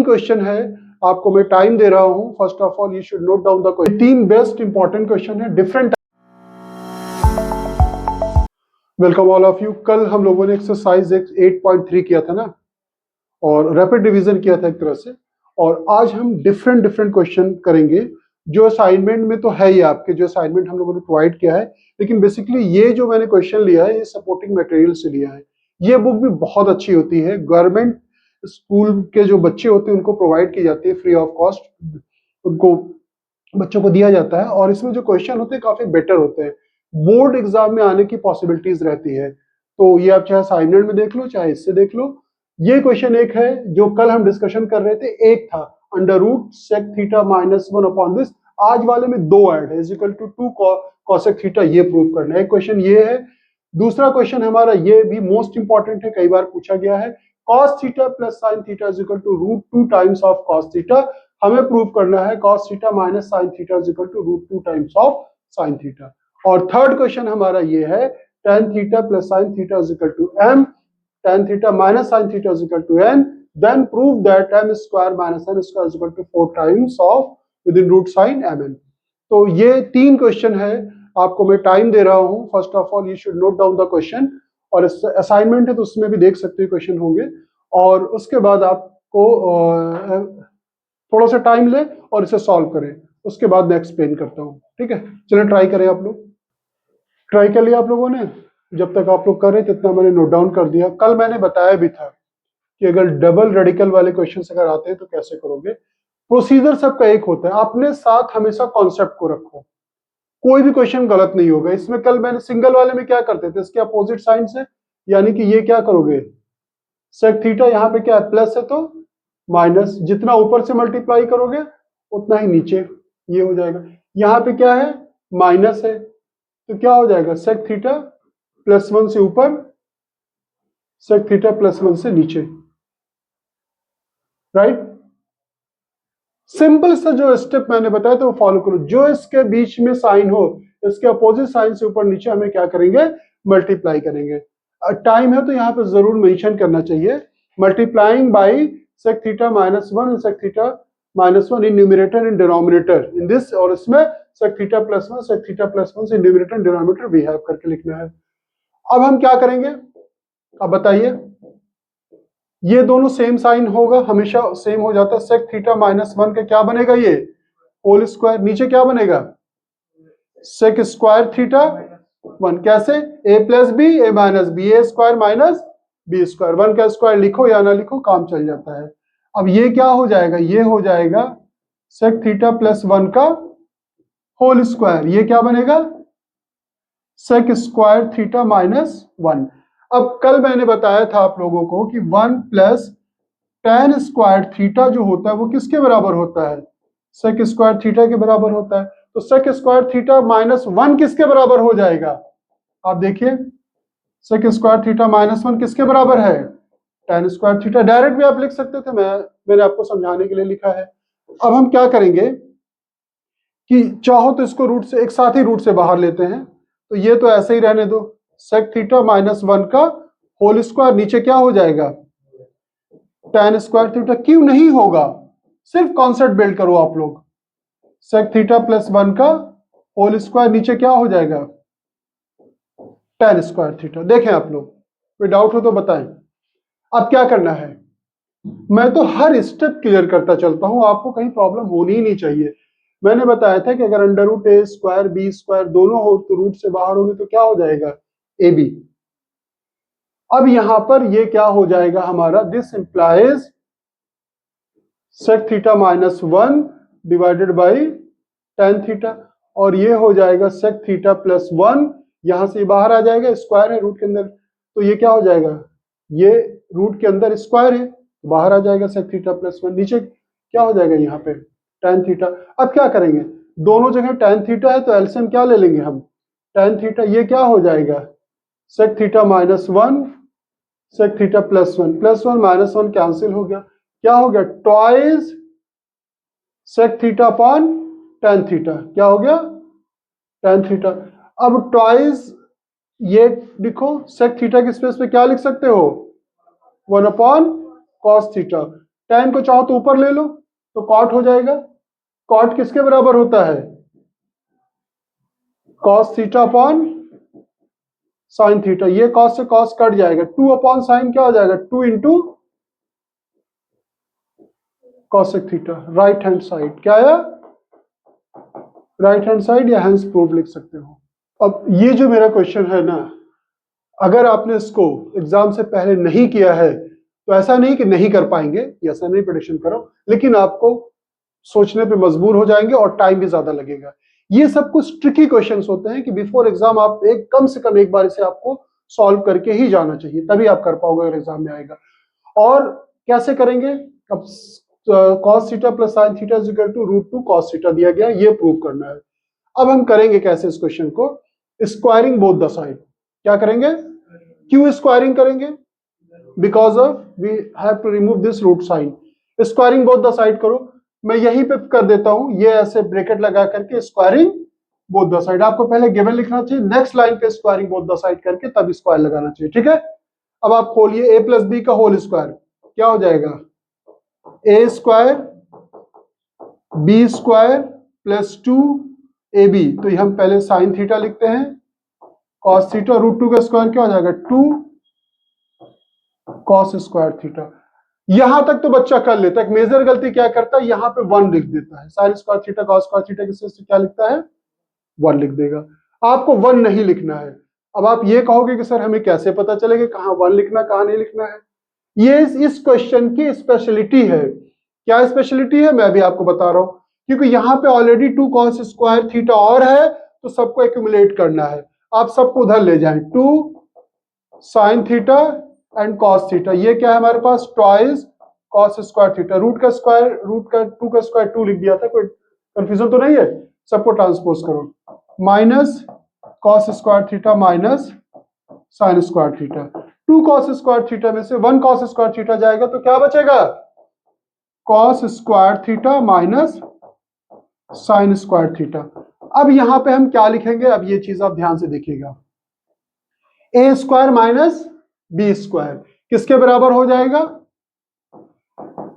Question है, आपको मैं टाइम दे रहा हूं। First of all you should note down the question. 3 best important question है different. Welcome all of you. कल हम लोगों ने एक्सरसाइज 8.3 किया था ना, और रैपिड रिवीजन किया था एक तरह से, और आज हम डिफरेंट क्वेश्चन करेंगे जो असाइनमेंट में तो है ही, आपके जो असाइनमेंट हम लोगों ने प्रोवाइड किया है, लेकिन बेसिकली ये जो मैंने क्वेश्चन लिया है ये सपोर्टिंग मटेरियल से लिया है। ये बुक भी बहुत अच्छी होती है, गवर्नमेंट स्कूल के जो बच्चे होते हैं उनको प्रोवाइड की जाती है फ्री ऑफ कॉस्ट, उनको बच्चों को दिया जाता है, और इसमें जो क्वेश्चन होते हैं काफी बेटर होते हैं, बोर्ड एग्जाम में आने की पॉसिबिलिटीज रहती है। तो ये आप चाहे असाइनमेंट में देख लो चाहे इससे देख लो। ये क्वेश्चन एक है जो कल हम डिस्कशन कर रहे थे, एक था under root sec theta minus 1 upon this. आज वाले में 2 ऐड है, is equal to 2 cosec theta, ये प्रूव करना है। एक क्वेश्चन ये है। दूसरा क्वेश्चन हमारा ये भी मोस्ट इंपॉर्टेंट है, कई बार पूछा गया है, cos theta plus sine theta is equal to root 2 times of cos theta. हमें प्रूव करना है cos theta minus sine theta is equal to root 2 times of sine theta. और थर्ड क्वेश्चन हमारा ये है, tan theta plus sine theta is equal to m, tan theta minus sine theta is equal to n, then prove that m square minus n square is equal to 4 times of within root sin mn। तो ये 3 question है, आपको मैं time दे रहा हूं। First of all you should note down the question, और assignment है तो उसमें भी देख सकते हो क्वेश्चन होंगे, और उसके बाद आपको थोड़ा सा टाइम ले और इसे सॉल्व करें, उसके बाद मैं एक्सप्लेन करता हूँ। ठीक है, चलिए ट्राई करें। आप लोग ट्राई कर लिया आप लोगों ने? जब तक आप लोग कर रहे थे इतना मैंने नोट डाउन कर दिया। कल मैंने बताया भी था कि अगर डबल रेडिकल वाले क्वेश्चन अगर आते हैं तो कैसे करोगे। प्रोसीजर सबका एक होता है, अपने साथ हमेशा कॉन्सेप्ट को रखो, कोई भी क्वेश्चन गलत नहीं होगा इसमें। कल मैंने सिंगल वाले में क्या करते थे, इसके अपोजिट साइन से, यानी कि ये क्या करोगे, सेक थीटा यहाँ पे क्या है प्लस है तो माइनस, जितना ऊपर से मल्टीप्लाई करोगे उतना ही नीचे ये हो जाएगा। यहाँ पे क्या है माइनस है तो क्या हो जाएगा सेक थीटा प्लस 1 से ऊपर, सेक थीटा प्लस 1 से नीचे, राइट। सिंपल सा जो स्टेप मैंने बताया तो वो फॉलो करो। जो इसके बीच में साइन हो, इसके अपोजिट साइन से ऊपर नीचे हमें क्या करेंगे, मल्टीप्लाई करेंगे। टाइम है तो यहाँ पे जरूर मेंशन करना चाहिए, multiplying by sec theta minus 1 and sec theta minus 1 in numerator and denominator in this, और इसमें sec theta plus 1 sec theta plus 1 से numerator and denominator we have करके लिखना है। अब हम क्या करेंगे, अब बताइए, ये दोनों सेम साइन होगा, हमेशा सेम हो जाता है। सेक थीटा माइनस 1 का क्या बनेगा, ये होल स्क्वायर, नीचे क्या बनेगा सेक स्क्वायर थीटा 1, कैसे a plus B A minus B, A square minus B square, 1 का स्क्वायर लिखो या ना लिखो काम चल जाता है। अब ये क्या हो जाएगा, ये हो जाएगा सेक थीटा प्लस 1 का होल स्क्वायर, ये क्या बनेगा सेक स्क्वायर थीटा माइनस 1। अब कल मैंने बताया था आप लोगों को कि 1 प्लस tan स्क्वायर थीटा जो होता है वो किसके बराबर होता है, सेक स्क्वायर थीटा के बराबर होता है। तो सेक स्क्वायर थीटा माइनस 1 किसके बराबर हो जाएगा, आप देखिए सेक स्क्वायर थीटा माइनस 1 किसके बराबर है, tan स्क्वायर थीटा। डायरेक्ट भी आप लिख सकते थे, मैंने आपको समझाने के लिए लिखा है। अब हम क्या करेंगे कि चाहो तो इसको रूट से, एक साथ ही रूट से बाहर लेते हैं, तो ये तो ऐसे ही रहने दो, सेक थीटा माइनस 1 का होल स्क्वायर, नीचे क्या हो जाएगा tan स्क्वायर थीटा। क्यों नहीं होगा, सिर्फ कॉन्सेप्ट बिल्ड करो आप लोग, सेक थीटा प्लस 1 का होल स्क्वायर, नीचे क्या हो जाएगा tan स्क्वायर थीटा। देखें आप लोग, कोई डाउट हो तो बताएं। अब क्या करना है, मैं तो हर स्टेप क्लियर करता चलता हूं, आपको कहीं प्रॉब्लम होनी ही नहीं चाहिए। मैंने बताया था कि अगर अंडर रूट ए स्क्वायर बी स्क्वायर दोनों हो तो रूट से बाहर होगी तो क्या हो जाएगा ए बी। अब यहां पर ये क्या हो जाएगा हमारा, this implies sec theta minus 1 divided by tan theta, और ये हो जाएगा सेक थीटा प्लस 1, यहां से बाहर आ जाएगा, स्क्वायर है रूट के अंदर, तो ये क्या हो जाएगा, ये रूट के अंदर स्क्वायर है, बाहर आ जाएगा सेक थीटा प्लस 1, नीचे क्या हो जाएगा यहाँ पे tan थीटा। अब क्या करेंगे, दोनों जगह tan थीटा है तो एलसीएम क्या ले लेंगे हम, tan थीटा, ये क्या हो जाएगा sec theta minus 1 sec theta plus 1 minus 1 cancel हो गया, क्या हो गया twice sec theta upon tan theta, क्या हो गया tan थीटा। अब ट्वाइस ये लिखो, सेक थीटा की स्पेस पे क्या लिख सकते हो 1 अपॉन cos थीटा, tan को चाहो तो ऊपर ले लो तो कॉट हो जाएगा। कॉट किसके बराबर होता है? cos theta upon sine theta. ये cos से cos कट जाएगा, 2 अपॉन साइन क्या हो जाएगा? 2 into cosec theta. Right hand side क्या है? राइट हैंड साइड या हैंड्स प्रूव लिख सकते हो। अब ये जो मेरा क्वेश्चन है ना, अगर आपने इसको एग्जाम से पहले नहीं किया है तो ऐसा नहीं कि नहीं कर पाएंगे, ऐसा नहीं प्रेडिक्शन करो, लेकिन आपको सोचने पे मजबूर हो जाएंगे और टाइम भी ज्यादा लगेगा। ये सब कुछ ट्रिकी क्वेश्चंस होते हैं कि बिफोर एग्जाम आप एक कम से कम एक बार इसे आपको सॉल्व करके ही जाना चाहिए, तभी आप कर पाओगे अगर एग्जाम में आएगा। और कैसे करेंगे? अब cos theta plus sin theta is equal to √2 cos theta दिया गया, ये प्रूव करना है। अब हम करेंगे कैसे इस क्वेश्चन को? Squaring both the side. क्या करेंगे? क्यों स्क्वायरिंग करेंगे? Because of we have to remove this root sign. Squaring both the side करो, मैं यहीं पे कर देता हूं, ये ऐसे ब्रैकेट लगा करके स्क्वायरिंग बोथ द साइड। आपको पहले गिवन लिखना चाहिए, नेक्स्ट लाइन पे स्क्वायरिंग बोथ द साइड करके तब स्क्वायर लगाना चाहिए, ठीक है। अब आप खोलिए, a प्लस बी का होल स्क्वायर क्या हो जाएगा? a square B square plus 2ab। तो ये हम पहले साइन थीटा लिखते हैं, cos थीटा √2 का स्क्वायर क्या हो जाएगा? 2 cos स्क्वायर थीटा। यहां तक तो बच्चा कर लेता है। मेजर गलती क्या करता है? यहां पे 1 लिख देता है। Sign square theta cos square theta किससे क्या लिखता है? 1 लिख देगा। आपको 1 नहीं लिखना है। अब आप ये कहोगे कि सर हमें कैसे पता चलेगा कहां 1 लिखना कहां नहीं लिखना है? ये इस क्वेश्चन की स्पेशलिटी है। क्या स्पेशलिटी है? मैं भी आपको बता रहा हूं, क्योंकि यहां पे ऑलरेडी 2 cos स्क्वायर थीटा और है, तो सबको एक्यूमुलेट करना है। आप सबको उधर ले जाएं, 2 sin theta and cos theta. ये क्या है हमारे पास? Twice cos square theta. Root का 2 का स्क्वायर 2 लिख दिया था, कोई कंफ्यूजन तो नहीं है? सबको ट्रांसपोज करो, minus cos square theta minus sin square theta. 2 cos square theta में से 1 cos स्क्वायर थीटा जाएगा तो क्या बचेगा? cos square theta minus sin square theta. अब यहां पे हम क्या लिखेंगे? अब ये चीज आप ध्यान से देखिएगा, a square minus B square किसके बराबर हो जाएगा?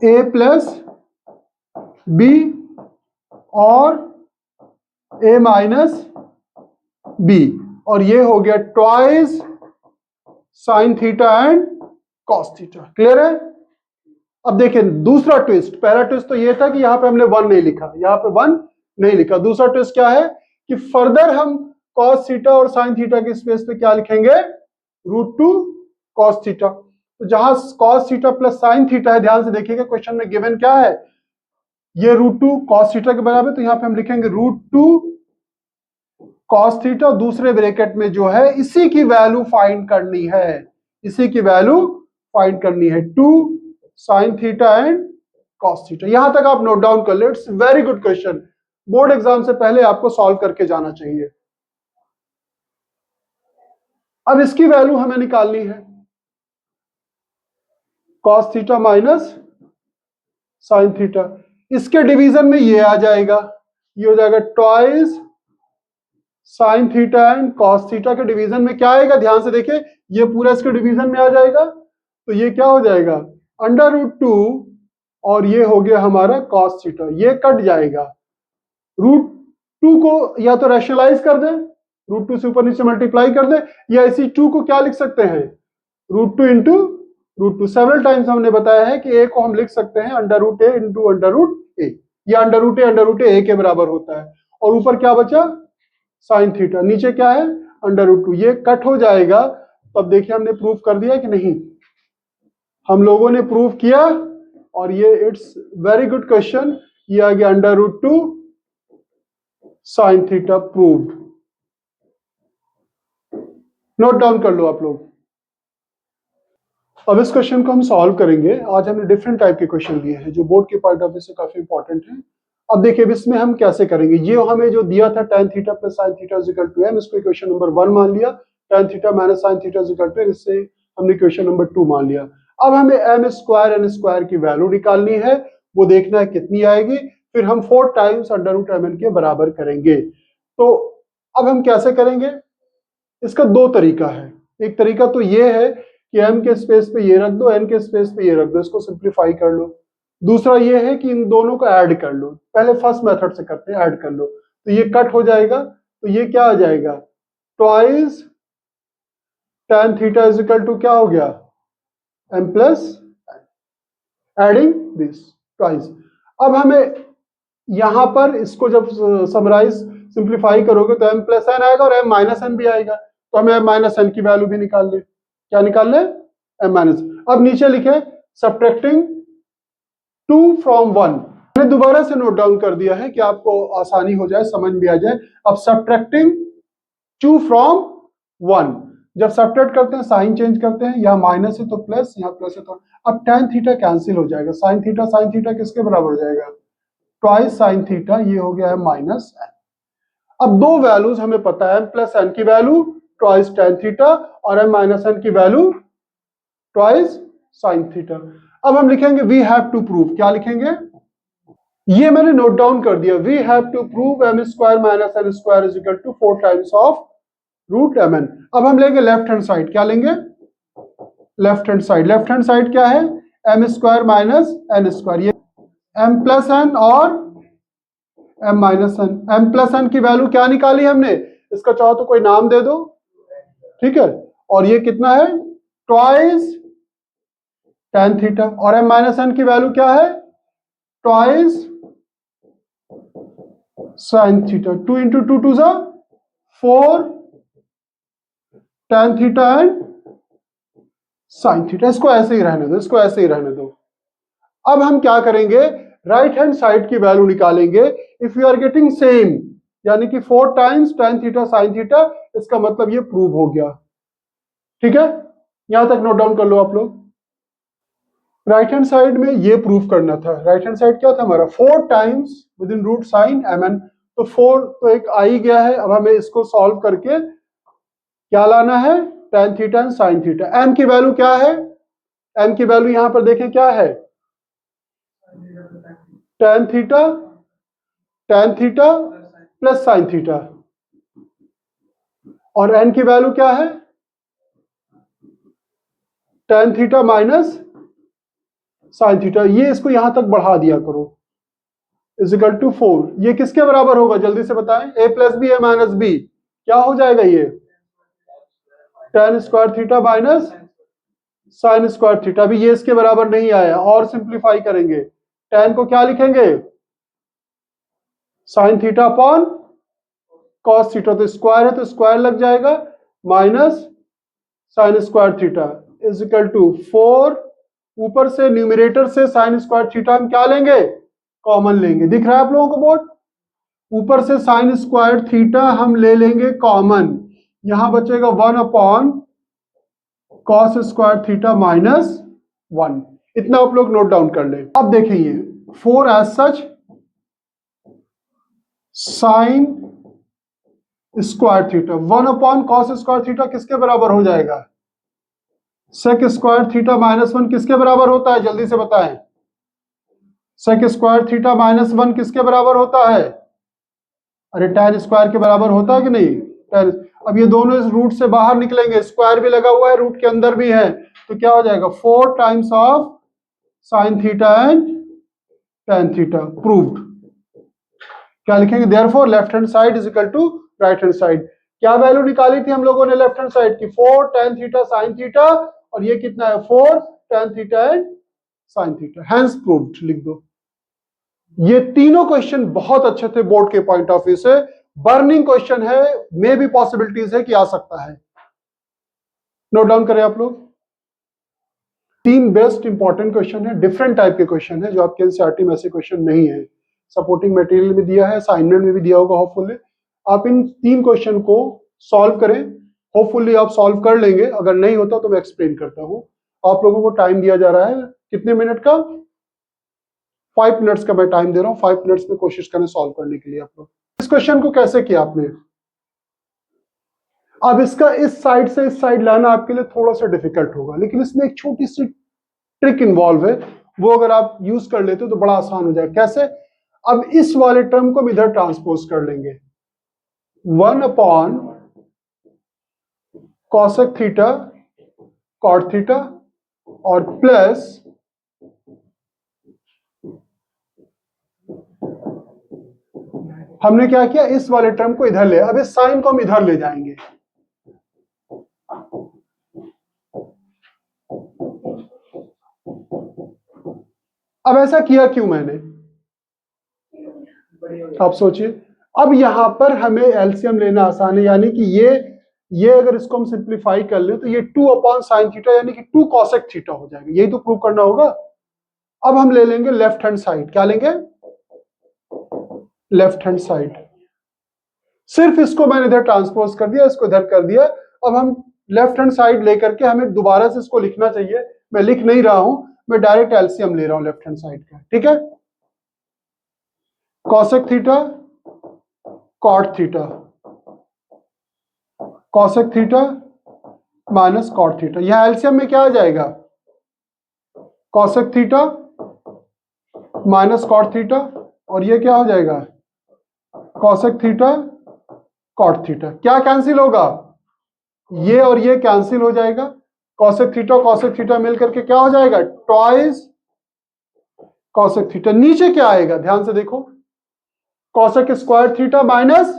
a प्लस बी और a माइनस बी, और ये हो गया twice sine theta and cos theta. Clear है? अब देखिए दूसरा ट्विस्ट। पहला ट्विस्ट तो ये था कि यहां पे हमने 1 नहीं लिखा, यहां पे 1 नहीं लिखा। दूसरा ट्विस्ट क्या है कि फर्दर हम कॉस थीटा और साइन थीटा के स्पेस पे क्या लिखेंगे? √2 cos थीटा। तो जहां cos theta plus sine theta है, ध्यान से देखिएगा क्वेश्चन में गिवन क्या है? ये √2 cos थीटा के बराबर, तो यहां पे हम लिखेंगे √2 cos थीटा। दूसरे ब्रैकेट में जो है इसी की वैल्यू फाइंड करनी है, इसी की वैल्यू फाइंड करनी है, 2 sin theta and cos theta. यहां तक आप नोट डाउन कर ले। It's very good question, board exam से पहले आपको सॉल्व करके जाना चाहिए। अब इसकी वैल्यू हमें निकालनी है, cos theta minus sine theta. इसके डिवीजन में ये आ जाएगा, ये हो जाएगा twice sine theta and cos theta. के डिवीजन में क्या आएगा? ध्यान से देखिए, ये पूरा इसके डिवीजन में आ जाएगा, तो ये क्या हो जाएगा? √2, और ये हो गया हमारा cos थीटा। ये कट जाएगा, √2 को या तो रैशनलाइज कर दें, √2 से ऊपर नीचे मल्टीप्लाई कर दें, या इसी 2 को क्या लिख सकते हैं? √2 इंटू √2। सेवरल टाइम्स हमने बताया है कि a को हम लिख सकते हैं √a इंटू √a, या √a के बराबर होता है। और ऊपर क्या बचा? Sine theta. नीचे क्या है? √2। ये कट हो जाएगा। तब देखिए हमने प्रूफ कर दिया कि नहीं? हम लोगों ने प्रूफ किया, और ये इट्स वेरी गुड क्वेश्चन। ये आ गया √2 sine theta proved. Note down कर लो आप लोग। अब इस क्वेश्चन को हम सॉल्व करेंगे। आज हमने डिफरेंट टाइप के क्वेश्चन लिए हैं जो बोर्ड के पॉइंट ऑफ व्यू से काफी इंपॉर्टेंट है। अब देखिए इसमें हम कैसे करेंगे। ये हमें जो दिया था tan theta plus sine theta is equal to m, इसको इक्वेशन नंबर 1 मान लिया। tan theta minus sine theta is equal to, इससे हमने इक्वेशन नंबर 2 मान लिया। अब हमें m स्क्वायर n स्क्वायर की वैल्यू निकालनी है, वो देखना है कितनी आएगी, फिर हम 4 टाइम्स √mn के बराबर करेंगे। तो अब हम कैसे करेंगे? इसका 2 तरीका है। एक तरीका तो ये है कि m के स्पेस पे ये रख दो, n के स्पेस पे ये रख दो, इसको सिंप्लीफाई कर लो। दूसरा ये है कि इन दोनों को ऐड कर लो, पहले फर्स्ट मेथड से करते हैं, ऐड कर लो तो ये कट हो जाएगा, तो ये क्या आ जाएगा, twice tan theta is equal to क्या हो गया, m plus adding this twice. अब हमें यहां पर इसको जब समराइज सिंप्लीफाई करोगे तो m प्लस एन आएगा और m माइनस एन भी आएगा, तो हमें m माइनस एन की वैल्यू भी निकाल ले, क्या निकाल ले, m माइनस। अब नीचे लिखे सब्ट्रैक्टिंग 2 फ्रॉम 1, मैंने दोबारा से नोट डाउन कर दिया है कि आपको आसानी हो जाए, समझ भी आ जाए। अब सब्ट्रैक्टिंग 2 फ्रॉम 1, जब सब्ट्रैक्ट करते हैं साइन चेंज करते हैं, यहाँ माइनस है तो प्लस, यहाँ प्लस है तो, अब tan थीटा कैंसिल हो जाएगा, साइन थीटा किसके बराबर हो जाएगा, ट्वाइस साइन थीटा, ये हो गया है माइनस एन। अब दो वैल्यूज हमें पता है, m प्लस एन की वैल्यू ट्वाइस tan थीटा और m माइनस एन की वैल्यू ट्वाइस साइन थीटा। अब हम लिखेंगे वी हैव टू प्रूव, क्या लिखेंगे, ये मैंने नोट डाउन कर दिया, we have to prove m square minus N square is equal to 4 times of root mn। अब हम लेंगे लेफ्ट हैंड साइड, क्या लेंगे, लेफ्ट हैंड साइड क्या है, m square minus N square, ये m प्लस एन और m minus N, m plus N की वैल्यू क्या निकाली हमने, इसका चाहो तो कोई नाम दे दो, ठीक है, और ये कितना है, ट्वाइस tan थीटा, और m माइनस एन की वैल्यू क्या है, twice sine theta, 2 into 2 two ज़ा 4 tan theta and sine theta, इसको ऐसे ही रहने दो, इसको ऐसे ही रहने दो। अब हम क्या करेंगे, राइट हैंड साइड की वैल्यू निकालेंगे, if you are getting same, यानी कि 4 times tan theta sine theta, इसका मतलब ये प्रूव हो गया, ठीक है, यहां तक नोट डाउन कर लो आप लोग। राइट हैंड साइड में ये प्रूव करना था, राइट हैंड साइड क्या था हमारा, 4 times within root sine mn, तो 4 तो एक आ ही गया है, अब हमें इसको सॉल्व करके क्या लाना है, tan theta and sine theta. m की वैल्यू क्या है, m की वैल्यू यहां पर देखें क्या है, tan theta plus sine theta, और n की वैल्यू क्या है, tan theta minus sine theta, ये इसको यहां तक बढ़ा दिया करो, इज इक्वल टू 4, ये किसके बराबर होगा जल्दी से बताएं, a plus B A minus B, क्या हो जाएगा ये, tan square theta minus sine square theta, अभी ये इसके बराबर नहीं आया, और सिंप्लीफाई करेंगे, tan को क्या लिखेंगे, sine theta upon cos theta, तो स्क्वायर है तो स्क्वायर लग जाएगा, minus sine square theta is equal to 4, ऊपर से न्यूमरेटर से साइन स्क्वायर थीटा हम क्या लेंगे, कॉमन लेंगे, दिख रहा है आप लोगों को बोर्ड, ऊपर से साइन स्क्वायर थीटा हम ले लेंगे कॉमन, यहां बचेगा 1 upon cos square theta minus 1, इतना आप लोग नोट डाउन कर ले। अब देखिए 4 as such sine square theta, 1 upon cos square theta किसके बराबर हो जाएगा, सेक स्क्वायर थीटा माइनस 1 किसके बराबर होता है, जल्दी से बताएं, सेक स्क्वायर थीटा माइनस 1 किसके बराबर होता है, अरे tan स्क्वायर के बराबर होता है कि नहीं, tan। अब ये दोनों इस रूट से बाहर निकलेंगे, स्क्वायर भी लगा हुआ है रूट के अंदर भी है, तो क्या हो जाएगा 4 times of sine theta and tan theta, proved. क्या लिखेंगे, therefore left hand side is equal to right hand side. क्या वैल्यू निकाली थी हम लोगों ने लेफ्ट हैंड साइड की, 4 tan थीटा साइन थीटा, और ये कितना है 4 tan theta and sine theta, hence proved लिख दो। ये तीनों क्वेश्चन बहुत अच्छे थे बोर्ड के पॉइंट ऑफ व्यू से, बर्निंग क्वेश्चन है, मे भी पॉसिबिलिटीज है कि आ सकता है, नोट डाउन करें आप लोग। 3 बेस्ट इंपॉर्टेंट क्वेश्चन है, डिफरेंट टाइप के क्वेश्चन है, जो आपके एनसीईआरटी में ऐसे क्वेश्चन नहीं है, सपोर्टिंग मटेरियल में दिया है, असाइनमेंट में भी दिया होगा होपफुली। आप इन 3 क्वेश्चन को सॉल्व करें, होपफुली आप सॉल्व कर लेंगे, अगर नहीं होता तो मैं एक्सप्लेन करता हूं। आप लोगों को टाइम दिया जा रहा है कितने मिनट का, 5 मिनट्स का मैं टाइम दे रहा हूं, 5 मिनट्स में कोशिश करें सॉल्व करने के लिए। आप लोग इस क्वेश्चन को कैसे किया आपने, अब इसका इस साइड से इस साइड लाना आपके लिए थोड़ा सा डिफिकल्ट होगा, लेकिन इसमें एक छोटी सी ट्रिक इन्वॉल्व है, वो अगर आप यूज कर लेते हो तो बड़ा आसान हो जाएगा। कैसे, अब इस वाले टर्म को हम इधर ट्रांसपोज कर लेंगे, 1 upon cosec theta cot theta, और प्लस हमने क्या किया, इस वाले टर्म को इधर ले, अब इस साइन को हम इधर ले जाएंगे। अब ऐसा किया क्यों मैंने, आप सोचिए। अब यहां पर हमें एलसीएम लेना आसान है, यानी कि ये अगर इसको हम सिंप्लीफाई कर ले तो ये 2 अपॉन साइन थीटा यानी कि 2 कॉसेक थीटा हो जाएगा। यही तो प्रूव करना होगा। अब हम ले लेंगे लेफ्ट हैंड साइड। क्या लेंगे, लेफ्ट हैंड साइड। सिर्फ इसको मैंने इधर ट्रांसपोज कर दिया, इसको इधर कर दिया। अब हम लेफ्ट हैंड साइड लेकर के हमें दोबारा से इसको लिखना चाहिए। मैं लिख नहीं रहा हूं, मैं डायरेक्ट एलसीएम ले रहा हूं लेफ्ट हैंड साइड का। ठीक है, cosec theta cot theta, cosec theta minus cot theta. यहां एलसीएम में क्या आ जाएगा, cosec theta minus cot theta, और ये क्या हो जाएगा, कॉसेक थीटा कॉट थीटा। क्या कैंसिल होगा, ये और ये कैंसिल हो जाएगा। कॉसेक थीटा मिल करके क्या हो जाएगा, ट्वाइस कॉसेक थीटा। नीचे क्या आएगा, ध्यान से देखो, cosec square theta minus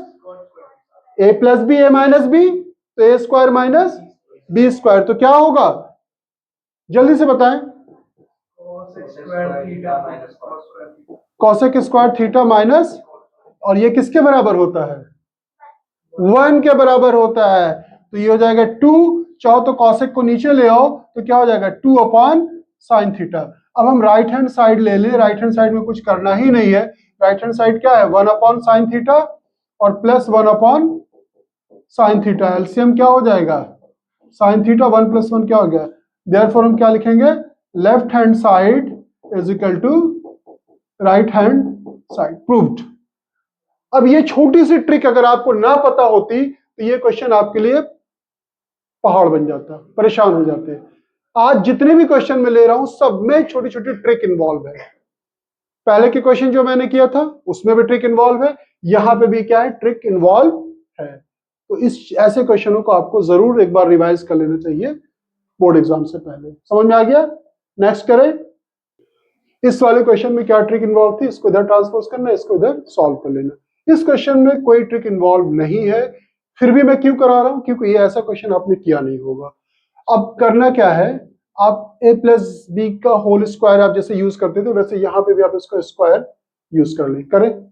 A plus B, A minus B, तो ए स्क्वायर माइनस बी स्क्वायर। तो क्या होगा, जल्दी से बताएं, कॉसेक स्क्वायर थीटा माइनस, और ये किसके बराबर होता है, 1 के बराबर होता है। तो ये हो जाएगा 2, चाहो तो कॉसेक को नीचे ले आओ तो क्या हो जाएगा 2 अपॉन साइन थीटा। अब हम राइट हैंड साइड ले लें, राइट हैंड साइड में कुछ करना ही नहीं है। राइट हैंड साइड क्या है, 1 अपॉन साइन थीटा और plus 1 upon sine theta. LCM क्या हो जाएगा, साइन थीटा 1 प्लस 1 क्या हो गया। देयरफॉर हम क्या लिखेंगे, left hand side is equal to right hand side. Proved. अब ये छोटी सी ट्रिक अगर आपको ना पता होती तो ये क्वेश्चन आपके लिए पहाड़ बन जाता, परेशान हो जाते। आज जितने भी क्वेश्चन मैं ले रहा हूं सब में छोटी छोटी ट्रिक इन्वॉल्व है। पहले के क्वेश्चन जो मैंने किया था उसमें भी ट्रिक इन्वॉल्व है, यहां पे भी क्या है, ट्रिक इन्वॉल्व है। तो इस ऐसे क्वेश्चनों को आपको जरूर एक बार रिवाइज कर लेना चाहिए बोर्ड एग्जाम से पहले। समझ में आ गया, नेक्स्ट करें। इस वाले क्वेश्चन में क्या ट्रिक इन्वॉल्व थी, इसको इधर ट्रांसपोज करना, इसको इधर सॉल्व कर लेना। इस क्वेश्चन में कोई ट्रिक इन्वॉल्व नहीं है, फिर भी मैं क्यों करा रहा हूं, क्योंकि ये ऐसा क्वेश्चन आपने किया नहीं होगा। अब करना क्या है, आप a प्लस बी का होल स्क्वायर आप जैसे यूज करते थे वैसे यहां पे भी आप इसका स्क्वायर यूज कर लें। करें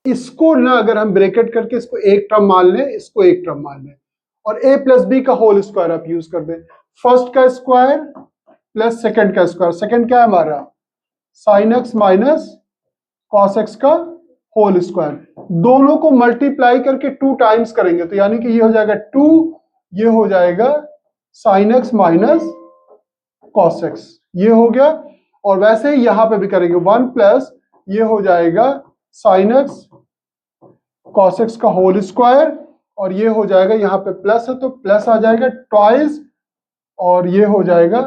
इसको ना, अगर हम ब्रैकेट करके इसको एक टर्म मान लें, इसको एक टर्म मान लें, और a प्लस बी का होल स्क्वायर आप यूज कर दें। फर्स्ट का स्क्वायर प्लस सेकंड का स्क्वायर। सेकंड क्या है हमारा, sine x minus cos x का होल स्क्वायर। दोनों को मल्टीप्लाई करके 2 टाइम्स करेंगे तो यानी कि ये हो जाएगा 2, ये हो जाएगा sine x minus cos x, ये हो गया। और वैसे ही यहां पे भी करेंगे 1 प्लस ये हो जाएगा साइन एक्स कॉस एक्स का होल स्क्वायर, और ये हो जाएगा यहां पे प्लस है तो प्लस आ जाएगा ट्वाइस, और ये हो जाएगा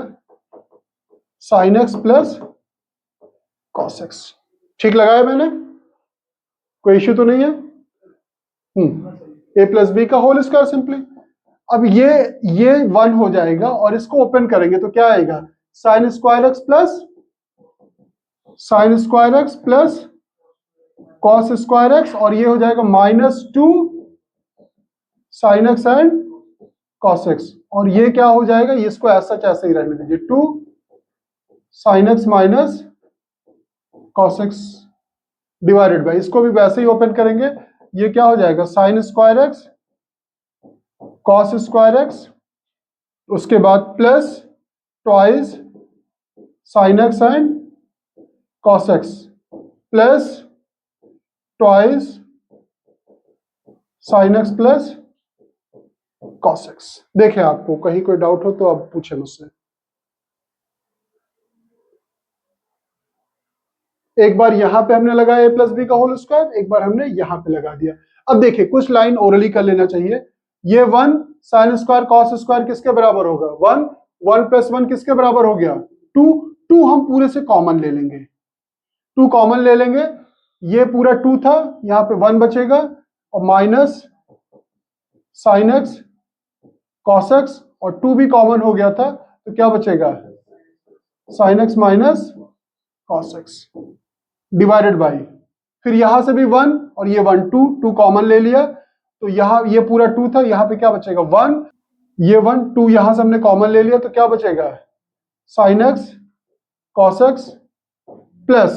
sine x plus cos x. ठीक लगाया मैंने, कोई इश्यू तो नहीं है। a प्लस बी का होल स्क्वायर सिंपली। अब ये 1 हो जाएगा और इसको ओपन करेंगे तो क्या आएगा, sine square x plus cos square x, और ये हो जाएगा -2 sine x and cos x, और ये क्या हो जाएगा, ये इसको ऐसा ऐसे ही रहने दीजिए, 2 sine x minus cos x divided by, इसको भी वैसे ही ओपन करेंगे, ये क्या हो जाएगा sine square x cos square x, उसके बाद plus twice sine x and cos x plus twice sine x plus cos x. देखें आपको कहीं कोई डाउट हो तो आप पूछें मुझसे। एक बार यहां पे हमने लगाया a प्लस बी का होल स्क्वायर, एक बार हमने यहां पे लगा दिया। अब देखिए कुछ लाइन ओरली कर लेना चाहिए। ये 1 साइन स्क्वायर कॉस स्क्वायर किसके बराबर होगा, 1, 1 प्लस 1 किसके बराबर हो गया 2, 2 हम पूरे से कॉमन ले लेंगे, 2 कॉमन ले लेंगे, ये पूरा 2 था, यहां पे 1 बचेगा, और minus sine x cos x, और 2 भी कॉमन हो गया था तो क्या बचेगा sine x minus cos x divided by फिर यहां से भी 1 और ये 1 2 कॉमन ले लिया, तो यहां ये पूरा 2 था, यहां पे क्या बचेगा 1, ये 1 2 यहां से हमने कॉमन ले लिया, तो क्या बचेगा sine x cos x plus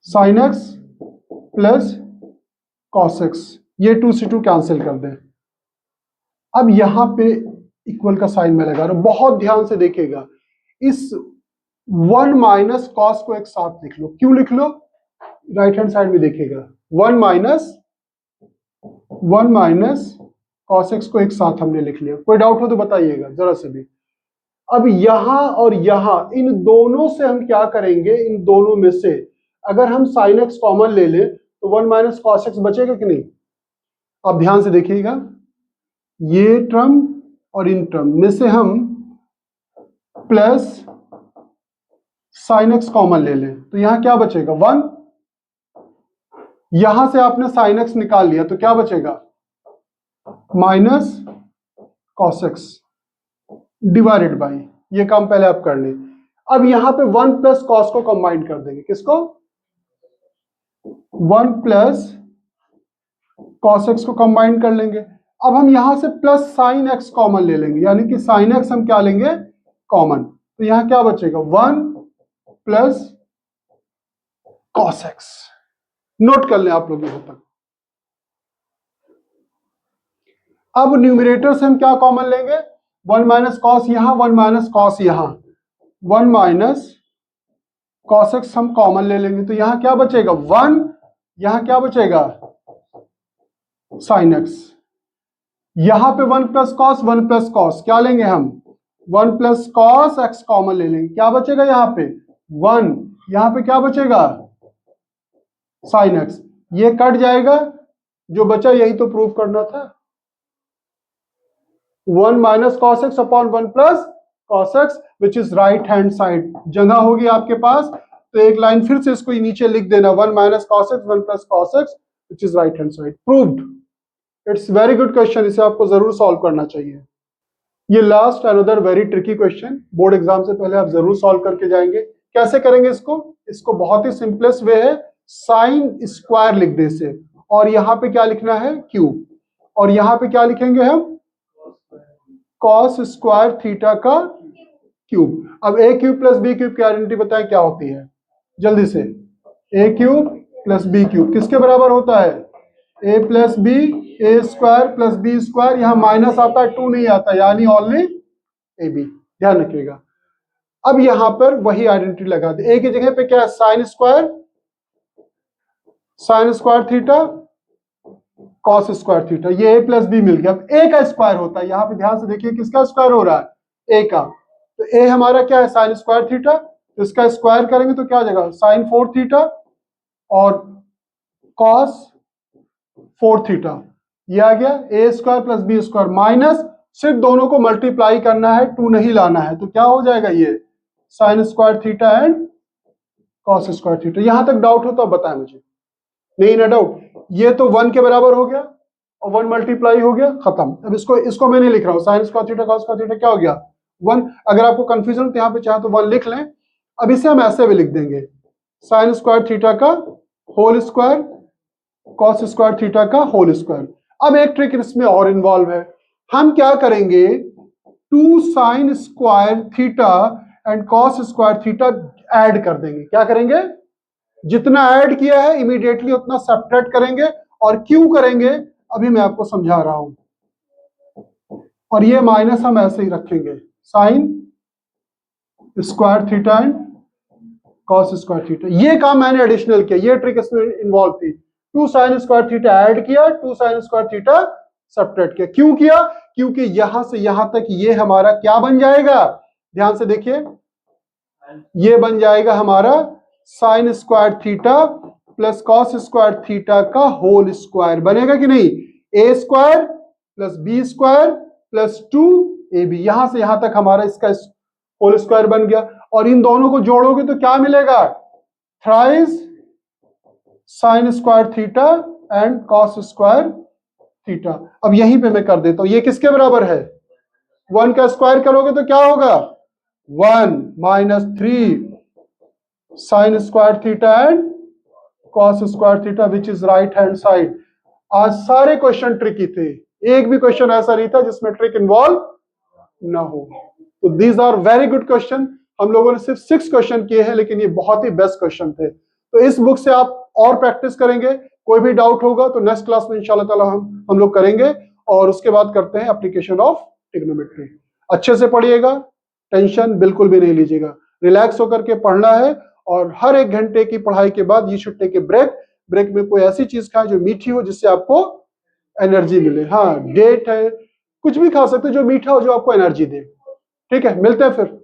sine x plus cos x, ये 2 से 2 कैंसिल कर दें। अब यहां पे इक्वल का साइन में लगा रहा हूं, बहुत ध्यान से देखिएगा, इस 1 माइनस कॉस को एक साथ लिख लो। क्यों लिख लो, राइट हैंड साइड में देखिएगा, 1 माइनस कॉस एक्स को एक साथ हमने लिख लिया। कोई डाउट हो तो बताइएगा जरा से भी। अब यहां और यहां इन दोनों से हम क्या करेंगे, इन दोनों में से अगर हम साइन एक्स कॉमन ले ले तो 1 माइनस कॉस एक्स बचेगा कि नहीं। अब ध्यान से देखिएगा, ये टर्म और इन टर्म में से हम प्लस साइन एक्स कॉमन ले लें तो यहां क्या बचेगा 1, यहां से आपने साइन एक्स निकाल लिया तो क्या बचेगा minus cos x divided by, ये काम पहले आप कर लें। अब यहां पे 1 प्लस कॉस को कंबाइन कर देंगे, किसको 1 प्लस कॉस एक्स को कंबाइन कर लेंगे। अब हम यहां से प्लस साइन एक्स कॉमन ले लेंगे, यानी कि साइन एक्स हम क्या लेंगे कॉमन, तो यहां क्या बचेगा 1 प्लस कॉस एक्स। नोट कर लें आप लोग यहां तक। अब न्यूमरेटर से हम क्या कॉमन लेंगे, 1 माइनस कॉस यहां, 1 माइनस कॉस यहां, 1 माइनस कॉस एक्स हम कॉमन ले लेंगे, तो यहां क्या बचेगा 1, यहां क्या बचेगा साइन एक्स, यहां पे 1 प्लस कॉस, 1 प्लस कॉस क्या लेंगे हम 1 प्लस कॉस एक्स कॉमन ले लेंगे, क्या बचेगा यहां पे 1, यहां पे क्या बचेगा साइन एक्स, ये कट जाएगा, जो बचा यही तो प्रूव करना था, 1 minus cos x upon 1 plus cos x which is right hand side. जगह होगी आपके पास तो एक लाइन फिर से इसको नीचे लिख देना, 1 minus cos x 1 plus cos x which is right hand side, proved. It's very good question, इसे आपको जरूर सॉल्व करना चाहिए। ये last another very tricky question, board exam से पहले आप जरूर सॉल्व करके जाएंगे। कैसे करेंगे इसको बहुत ही सिंपलेस्ट वे है, साइन स्क्वायर लिख दे से, और यहां पे क्या लिखना है क्यूब, और यहां पे क्या लिखेंगे हम कॉस स्क्वायर थीटा का क्यूब। अब ए क्यूब प्लस बी क्यूब की आइडेंटिटी बताएं क्या होती है जल्दी से, ए क्यूब प्लस बी क्यूब किसके बराबर होता है ए plus B, A square plus B square, यहां माइनस आता है 2 नहीं आता, यानी ओनली ए बी, ध्यान रखिएगा। अब यहां पर वही आइडेंटिटी लगा दे, ए की जगह पे क्या है sign square theta cos square theta, ये ए प्लस बी मिल गया। अब ए का स्क्वायर होता है, यहां पे ध्यान से देखिए किसका स्क्वायर हो रहा है ए का, तो ए हमारा क्या है साइन स्क्वायर थीटा, तो इसका स्क्वायर करेंगे तो क्या आ जाएगा साइन 4 थीटा और कॉस 4 थीटा, ये आ गया A square plus B square, minus सिर्फ दोनों को मल्टीप्लाई करना है, 2 नहीं लाना है, तो क्या हो जाएगा ये sign square theta and cos square theta. यहां तक डाउट हो तो बताएं मुझे, नहीं ना डाउट, ये तो 1 के बराबर हो गया और 1 मल्टीप्लाई हो गया, खत्म। अब इसको मैं नहीं लिख रहा हूं, sign square theta cos square theta क्या हो गया 1। अगर आपको कंफ्यूजन हो तो यहां पे चाहे तो 1 लिख लें। अब इसे हम ऐसे भी लिख देंगे, साइन स्क्वायर थीटा का whole square cos square theta का होल स्क्वायर। अब एक ट्रिक इसमें और इन्वॉल्व है, हम क्या करेंगे 2 sign square theta and cos square theta add कर देंगे। क्या करेंगे, जितना ऐड किया है इमीडिएटली उतना सब्ट्रैक्ट करेंगे, और क्यों करेंगे अभी मैं आपको समझा रहा हूं। और ये माइनस हम ऐसे ही रखेंगे, sign square theta and cos square theta. ये काम मैंने एडिशनल किया, ये ट्रिक इसमें इन्वॉल्व थी। 2 साइन स्क्वायर थीटा ऐड किया, 2 साइन स्क्वायर थीटा सब्ट्रैक्ट किया। क्यों किया, क्योंकि यहां से यहां तक ये हमारा क्या बन जाएगा, ध्यान से देखिए, ये बन जाएगा हमारा sine square theta plus cos square theta का होल स्क्वायर, बनेगा कि नहीं, A square plus B square plus 2ab, यहां से यहां तक हमारा इसका होल स्क्वायर बन गया। और इन दोनों को जोड़ोगे तो क्या मिलेगा, thrice sign square theta and cos square theta. अब यहीं पे मैं कर देता हूं, ये किसके बराबर है 1 का स्क्वायर करोगे तो क्या होगा 1 minus 3 sign square theta and cos square theta which is right hand side. आज सारे क्वेश्चन ट्रिकी थे, एक भी क्वेश्चन ऐसा नहीं था जिसमें ट्रिक इन्वॉल्व ना हो। तो these are very good question. हम लोगों ने सिर्फ 6 क्वेश्चन किए हैं, लेकिन ये बहुत ही बेस्ट क्वेश्चन थे। तो इस बुक से आप और प्रैक्टिस करेंगे। कोई भी डाउट होगा तो नेक्स्ट क्लास में इंशाल्लाह ताला हम लोग करेंगे, और उसके बाद करते हैं एप्लीकेशन ऑफ ट्रिग्नोमेट्री। अच्छे से पढ़िएगा, टेंशन बिल्कुल भी नहीं लीजिएगा, रिलैक्स होकर के पढ़ना है। और हर 1 घंटे की पढ़ाई के बाद you should take a break. Break में कोई ऐसी चीज खाएं जो मीठी हो, जिससे आपको एनर्जी मिले। हाँ, डेट है, कुछ भी खा सकते हो जो मीठा हो, जो आपको एनर्जी दे। ठीक है, मिलते हैं फिर।